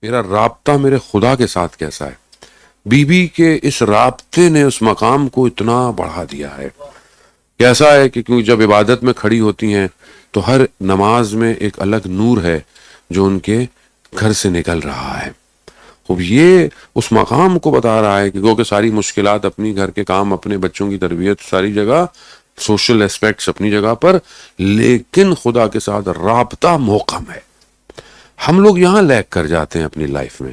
میرا رابطہ میرے خدا کے ساتھ کیسا ہے. بیوی کے اس رابطے نے اس مقام کو اتنا بڑھا دیا ہے. کیسا ہے کہ کیونکہ جب عبادت میں کھڑی ہوتی ہیں تو ہر نماز میں ایک الگ نور ہے جو ان کے گھر سے نکل رہا ہے. اب یہ اس مقام کو بتا رہا ہے کہ کیونکہ ساری مشکلات اپنی، گھر کے کام اپنے، بچوں کی تربیت ساری جگہ، سوشل اسپیکٹس اپنی جگہ پر، لیکن خدا کے ساتھ رابطہ محکم ہے. ہم لوگ یہاں لیک کر جاتے ہیں اپنی لائف میں.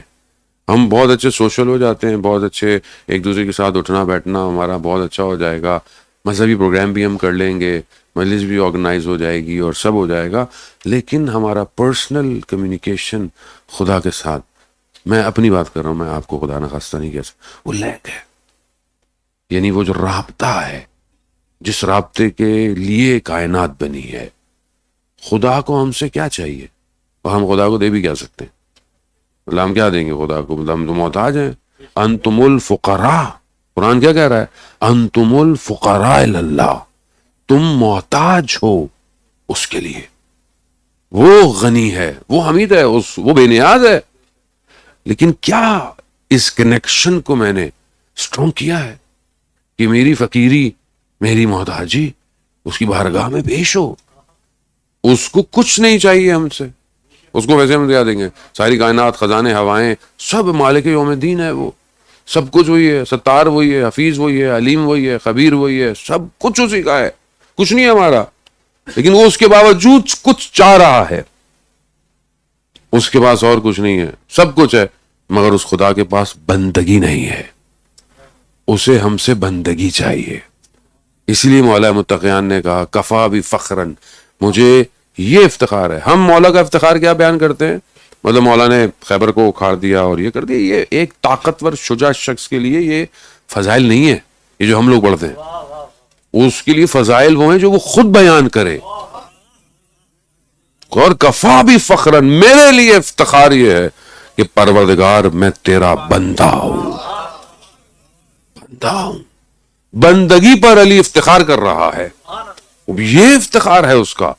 ہم بہت اچھے سوشل ہو جاتے ہیں، بہت اچھے ایک دوسرے کے ساتھ اٹھنا بیٹھنا ہمارا بہت اچھا ہو جائے گا، مذہبی پروگرام بھی ہم کر لیں گے، مجلس بھی آرگنائز ہو جائے گی اور سب ہو جائے گا، لیکن ہمارا پرسنل کمیونیکیشن خدا کے ساتھ، میں اپنی بات کر رہا ہوں، میں آپ کو خدا نخواستہ نہیں کہہ سکتا، وہ لیک ہے. یعنی وہ جو رابطہ ہے، جس رابطے کے لیے کائنات بنی ہے. خدا کو ہم سے کیا چاہیے؟ اور ہم خدا کو دے بھی کیا سکتے ہیں؟ اللہ ہم کیا دیں گے خدا کو؟ ہم تو محتاج ہیں. انتم الفقراء، قرآن کیا کہہ رہا ہے؟ انتم الفقراء اللہ، تم محتاج ہو اس کے لیے. وہ غنی ہے، وہ حمید ہے، وہ بے نیاز ہے. لیکن کیا اس کنیکشن کو میں نے اسٹرانگ کیا ہے کہ میری فقیری، میری محتاجی اس کی بارگاہ میں پیش ہو؟ اس کو کچھ نہیں چاہیے ہم سے، اس کو ویسے ہم دیا دیں گے. ساری کائنات، خزانے، ہوائیں، سب مالک یوم الدین ہے. وہ سب کچھ وہی ہے، ستار وہی ہے، حفیظ وہی ہے، علیم وہی ہے، خبیر وہی ہے، سب کچھ اسی کا ہے، کچھ نہیں ہے ہمارا. لیکن وہ اس کے باوجود کچھ چاہ رہا ہے. اس کے پاس اور کچھ نہیں ہے، سب کچھ ہے، مگر اس خدا کے پاس بندگی نہیں ہے. اسے ہم سے بندگی چاہیے. اسی لیے مولا متقیان نے کہا کفا بھی فخرن، مجھے یہ افتخار ہے. ہم مولا کا افتخار کیا بیان کرتے ہیں؟ مطلب مولا نے خیبر کو اکھاڑ دیا اور یہ کر دیا. یہ ایک طاقتور شجاع شخص کے لیے یہ فضائل نہیں ہے، یہ جو ہم لوگ پڑھتے ہیں. اس کے لیے فضائل وہ ہیں جو وہ خود بیان کرے. اور کفا بھی فخرن، میرے لیے افتخار یہ ہے کہ پروردگار میں تیرا بندہ ہوں. بندہ ہوں، بندگی پر علی افتخار کر رہا ہے. اب یہ افتخار ہے اس کا.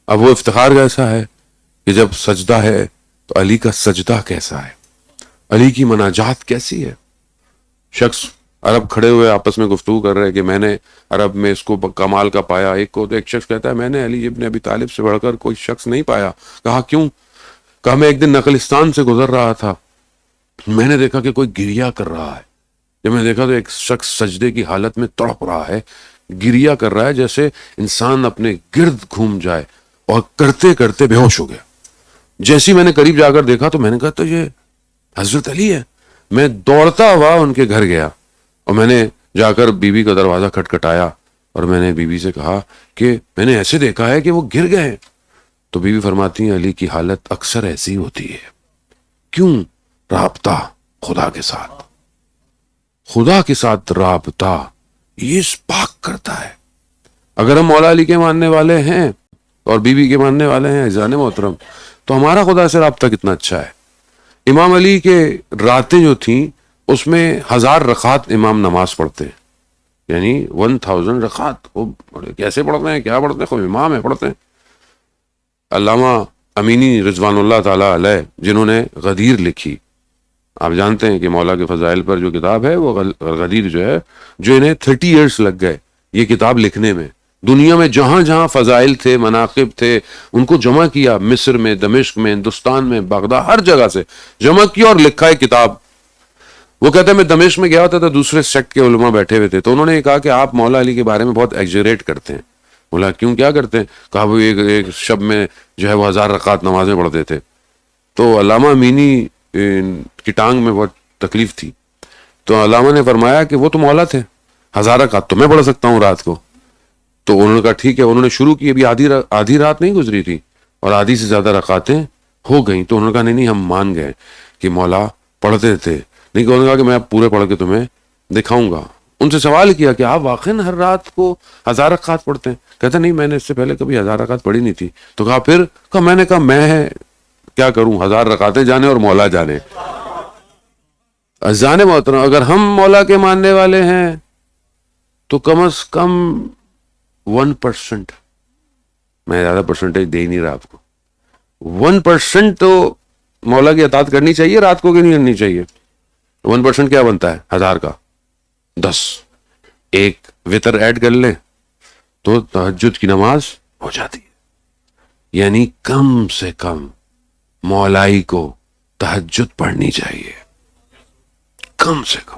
اب وہ افتخار کیسا ہے کہ جب سجدہ ہے تو علی کا سجدہ کیسا ہے، علی کی مناجات کیسی ہے. شخص عرب کھڑے ہوئے آپس میں گفتگو کر رہے کہ میں نے عرب میں اس کو کمال کا پایا. ایک شخص کہتا ہے میں نے علی ابن ابی طالب سے بڑھ کر کوئی شخص نہیں پایا. کہا کیوں؟ کہا میں ایک دن نخلستان سے گزر رہا تھا، میں نے دیکھا کہ کوئی گریا کر رہا ہے. جب میں دیکھا تو ایک شخص سجدے کی حالت میں تڑپ رہا ہے، گریا کر رہا ہے جیسے انسان اپنے گرد گھوم جائے، اور کرتے کرتے بے ہوش ہو گیا. جیسی میں نے قریب جا کر دیکھا تو میں نے کہا تو یہ حضرت علی ہے. میں دوڑتا ہوا ان کے گھر گیا اور میں نے جا کر بیوی کا دروازہ کھٹکھٹایا اور میں نے بیوی سے کہا کہ میں نے ایسے دیکھا ہے کہ وہ گر گئے ہیں. تو بیوی فرماتی ہیں علی کی حالت اکثر ایسی ہوتی ہے. کیوں؟ رابطہ خدا کے ساتھ. خدا کے ساتھ رابطہ یہ پاک کرتا ہے. اگر ہم مولا علی کے ماننے والے ہیں اور بیوی کے ماننے والے ہیں عزیزان محترم، تو ہمارا خدا سے رابطہ کتنا اچھا ہے. امام علی کے راتیں جو تھیں اس میں 1000 رکعت امام نماز پڑھتے ہیں، یعنی 1000 رکعت. وہ کیسے پڑھتے ہیں، کیا پڑھتے ہیں؟ خود امام ہے پڑھتے ہیں. علامہ امینی رضوان اللہ تعالی علیہ جنہوں نے غدیر لکھی، آپ جانتے ہیں کہ مولا کے فضائل پر جو کتاب ہے وہ غدیر جو ہے، جو انہیں 30 ایئرس لگ گئے یہ کتاب لکھنے میں. دنیا میں جہاں جہاں فضائل تھے، مناقب تھے، ان کو جمع کیا. مصر میں، دمشق میں، ہندوستان میں، بغداد، ہر جگہ سے جمع کیا اور لکھا ہے کتاب. وہ کہتے ہیں میں دمشق میں گیا ہوتا تھا، دوسرے سیکٹ کے علماء بیٹھے ہوئے تھے، تو انہوں نے یہ کہا کہ آپ مولا علی کے بارے میں بہت ایگزیریٹ کرتے ہیں. بولا کیوں، کیا کرتے ہیں؟ کہا وہ ایک شب میں جو ہے وہ 1000 رکعت نمازیں پڑھتے تھے. تو علامہ امینی کی ٹانگ میں بہت تکلیف تھی، تو علامہ نے فرمایا کہ وہ تو مولا تھے، 1000 رکعت تو میں پڑھ سکتا ہوں رات کو. تو انہوں نے کہا ٹھیک ہے. انہوں نے شروع کی، ابھی آدھی رات نہیں گزری تھی اور آدھی سے زیادہ رکعتیں ہو گئیں. تو انہوں نے کہا نہیں ہم مان گئے کہ مولا پڑھتے تھے. نہیں، انہوں نے کہا کہ میں پورے پڑھ کے تمہیں دکھاؤں گا. ان سے سوال کیا کہ آپ واقعی ہر رات کو 1000 رکعت پڑھتے ہیں؟ کہتے نہیں میں نے اس سے پہلے کبھی 1000 رکعت پڑھی نہیں تھی. تو کہا پھر؟ کہا میں نے کہا میں کیا کروں، 1000 رکعتیں جانے اور مولا جانے. عزیزان محترم، اگر ہم مولا کے ماننے والے ہیں تو کم از کم 1%، میں زیادہ پرسنٹیج دے ہی نہیں رہا آپ کو، 1% تو مولا کی اطاعت کرنی چاہیے رات کو کہ نہیں کرنی چاہیے؟ 1% کیا بنتا ہے 1000 کا؟ 10 ایک وتر ایڈ کر لیں تو تہجد کی نماز ہو جاتی ہے. یعنی کم سے کم مولائی کو تہجد پڑھنی چاہیے کم سے کم.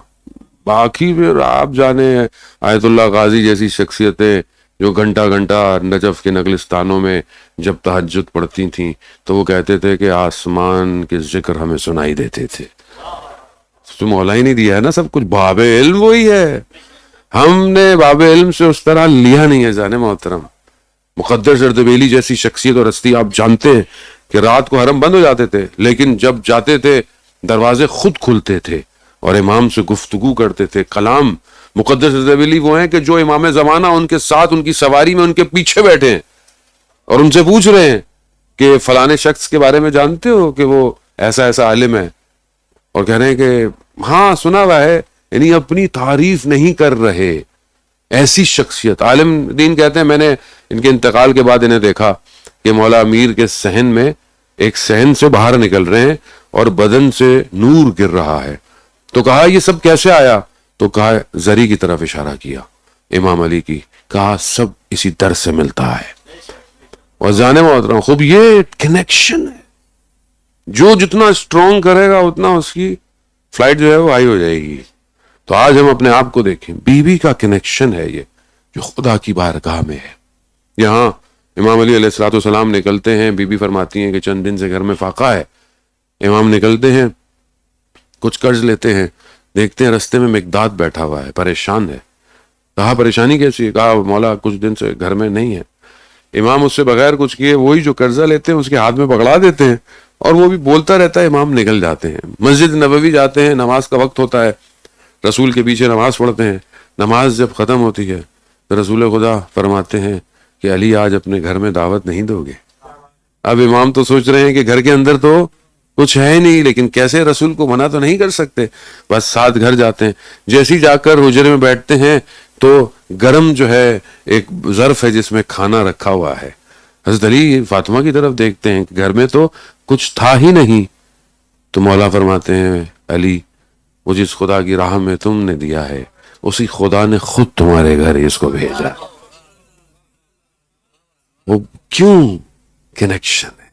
باقی پھر آپ جانے آیت اللہ غازی جیسی شخصیتیں جو گھنٹہ گھنٹہ نجف کے نگلستانوں میں جب تہجد پڑھتی تھیں تو وہ کہتے تھے کہ آسمان کے ذکر ہمیں سنائی دیتے تھے. تو مولا ہی نہیں دیا ہے نا سب کچھ، باب علم وہی ہے. ہم نے باب علم سے اس طرح لیا نہیں ہے جانے محترم. مقدس اردبیلی جیسی شخصیت اور ہستی آپ جانتے ہیں کہ رات کو حرم بند ہو جاتے تھے لیکن جب جاتے تھے دروازے خود کھلتے تھے اور امام سے گفتگو کرتے تھے کلام. مقدس اردبیلی وہ ہیں کہ جو امام زمانہ ان کے ساتھ ان کی سواری میں ان کے پیچھے بیٹھے ہیں اور ان سے پوچھ رہے ہیں کہ فلانے شخص کے بارے میں جانتے ہو کہ وہ ایسا ایسا عالم ہے، اور کہہ رہے ہیں کہ ہاں سنا ہوا ہے، یعنی اپنی تعریف نہیں کر رہے. ایسی شخصیت عالم دین کہتے ہیں. میں نے ان کے انتقال کے بعد انہیں دیکھا کہ مولا امیر کے صحن میں ایک صحن سے باہر نکل رہے ہیں اور بدن سے نور گر رہا ہے. تو کہا یہ سب کیسے آیا؟ تو کہا زری کی طرف اشارہ کیا امام علی کی، کہا سب اسی در سے ملتا ہے. اور جانے محترم خوب یہ کنیکشن ہے، جو جتنا اسٹرانگ کرے گا اتنا اس کی فلائٹ جو ہے وہ ہائی ہو جائے گی. تو آج ہم اپنے آپ کو دیکھیں، بیوی کا کنیکشن ہے یہ جو خدا کی بارگاہ میں ہے. یہاں امام علی علیہ الصلوۃ والسلام نکلتے ہیں، بی بی فرماتی ہیں کہ چند دن سے گھر میں فاقہ ہے. امام نکلتے ہیں، کچھ قرض لیتے ہیں، دیکھتے ہیں رستے میں مقداد بیٹھا ہوا ہے، پریشان ہے. کہا پریشانی کیسی ہے؟ کہا مولا کچھ دن سے گھر میں نہیں ہے. امام اس سے بغیر کچھ کیے وہی جو قرضہ لیتے ہیں اس کے ہاتھ میں پکڑا دیتے ہیں اور وہ بھی بولتا رہتا ہے. امام نکل جاتے ہیں، مسجد نبوی جاتے ہیں، نماز کا وقت ہوتا ہے، رسول کے پیچھے نماز پڑھتے ہیں. نماز جب ختم ہوتی ہے تو رسول خدا فرماتے ہیں کہ علی آج اپنے گھر میں دعوت نہیں دو گے؟ اب امام تو سوچ رہے ہیں کہ گھر کے اندر تو کچھ ہے ہی نہیں، لیکن کیسے رسول کو منع تو نہیں کر سکتے. بس ساتھ گھر جاتے ہیں. جیسے جا کر حجرے میں بیٹھتے ہیں تو گرم جو ہے ایک ظرف ہے جس میں کھانا رکھا ہوا ہے. حضرت علی فاطمہ کی طرف دیکھتے ہیں کہ گھر میں تو کچھ تھا ہی نہیں. تو مولا فرماتے ہیں علی وہ جس خدا کی راہ میں تم نے دیا ہے اسی خدا نے خود تمہارے گھر اس کو بھیجا. وہ کیوں کنیکشن ہے.